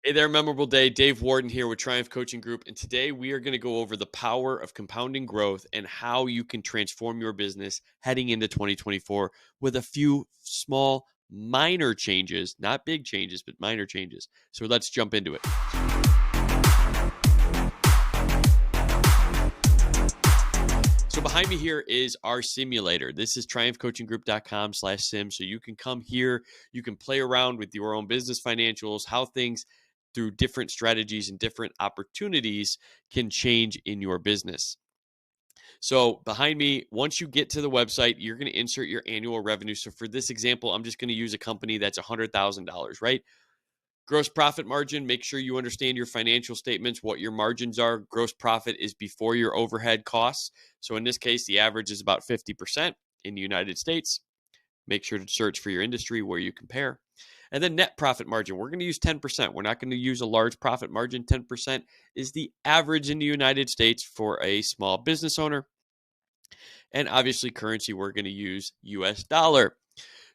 Hey there, memorable day. Dave Warden here with Triumph Coaching Group. And today we are going to go over the power of compounding growth and how you can transform your business heading into 2024 with a few small, minor changes, not big changes, but minor changes. So let's jump into it. So behind me here is our simulator. This is triumphcoachinggroup.com/sim. So you can come here, you can play around with your own business financials, how things through different strategies and different opportunities can change in your business. So behind me, once you get to the website, you're going to insert your annual revenue. So for this example, I'm just going to use a company that's $100,000, right? Gross profit margin, make sure you understand your financial statements, what your margins are. Gross profit is before your overhead costs. So in this case, the average is about 50% in the United States. Make sure to search for your industry where you compare. And then net profit margin, we're going to use 10%. We're not going to use a large profit margin. 10% is the average in the United States for a small business owner. And obviously currency, we're going to use US dollar.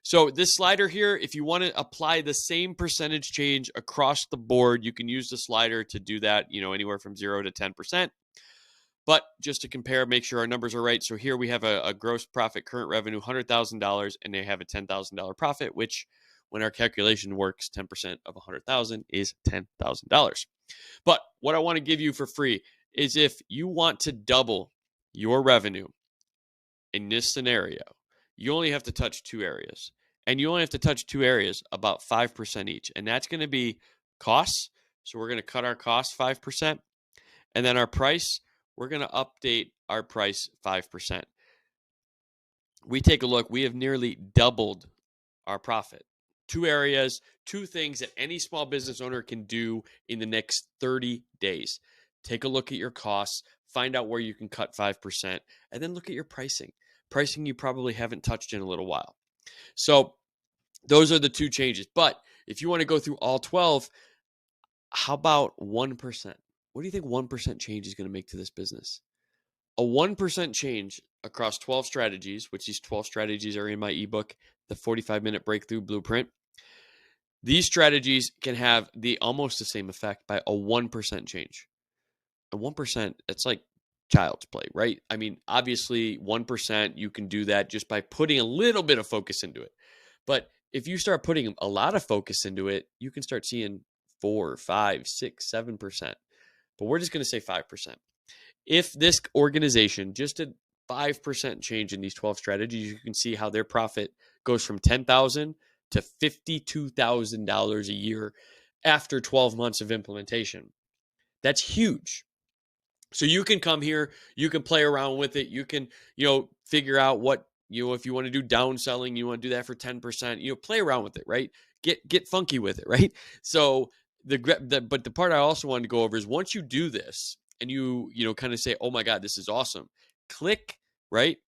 So this slider here, if you want to apply the same percentage change across the board, you can use the slider to do that, anywhere from 0 to 10%. But just to compare, make sure our numbers are right. So here we have a gross profit, current revenue, $100,000, and they have a $10,000 profit, which when our calculation works, 10% of $100,000 is $10,000. But what I want to give you for free is if you want to double your revenue in this scenario, you only have to touch two areas. And you only have to touch two areas about 5% each. And that's going to be costs. So we're going to cut our costs 5%. And then our price, we're going to update our price 5%. We take a look, we have nearly doubled our profit. Two areas, two things that any small business owner can do in the next 30 days. Take a look at your costs, find out where you can cut 5%, and then look at your pricing. Pricing you probably haven't touched in a little while. So those are the two changes. But if you want to go through all 12, how about 1%? What do you think 1% change is going to make to this business? A 1% change across 12 strategies, which these 12 strategies are in my ebook, The 45-Minute Breakthrough Blueprint. These strategies can have almost the same effect by a 1% change. A 1%, it's like child's play, right? I mean, obviously 1%, you can do that just by putting a little bit of focus into it. But if you start putting a lot of focus into it, you can start seeing 4, 5, 6, 7%. But we're just going to say 5%. If this organization just did 5% change in these 12 strategies, you can see how their profit goes from $10,000 to $52,000 a year after 12 months of implementation. That's huge. So you can come here, you can play around with it. You can, figure out what, if you want to do downselling, you want to do that for 10%, play around with it, right? Get funky with it, right? So but the part I also wanted to go over is once you do this and you kind of say, oh my God, this is awesome. Click, right?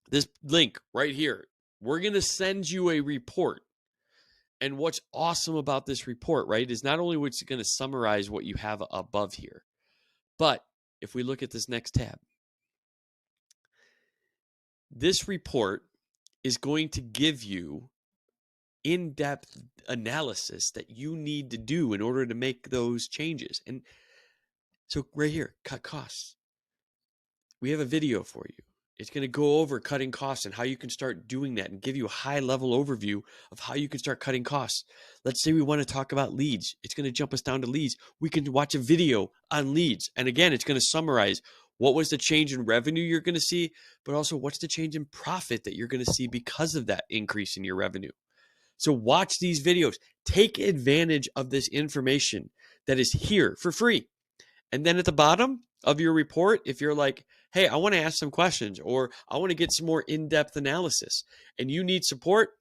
This link right here. We're going to send you a report. And what's awesome about this report, right, is not only what's going to summarize what you have above here, but if we look at this next tab, this report is going to give you in-depth analysis that you need to do in order to make those changes. And so right here, cut costs. We have a video for you. It's going to go over cutting costs and how you can start doing that and give you a high-level overview of how you can start cutting costs. Let's say we want to talk about leads. It's going to jump us down to leads. We can watch a video on leads. And again, it's going to summarize what was the change in revenue you're going to see, but also what's the change in profit that you're going to see because of that increase in your revenue. So watch these videos. Take advantage of this information that is here for free. And then at the bottom of your report, if you're like, hey, I want to ask some questions or I want to get some more in-depth analysis and you need support,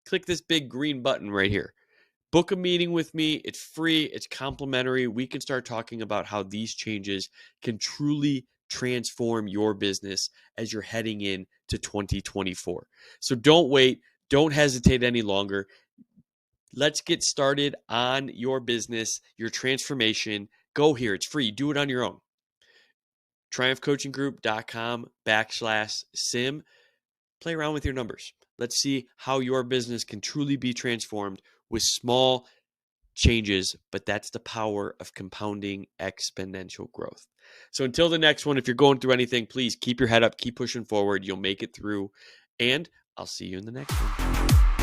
click this big green button right here. Book a meeting with me. It's free. It's complimentary. We can start talking about how these changes can truly transform your business as you're heading in to 2024. So don't wait. Don't hesitate any longer. Let's get started on your business, your transformation. Go here. It's free. Do it on your own. triumphcoachinggroup.com/sim. Play around with your numbers. Let's see how your business can truly be transformed with small changes, but that's the power of compounding exponential growth. So until the next one, if you're going through anything, please keep your head up, keep pushing forward. You'll make it through, and I'll see you in the next one.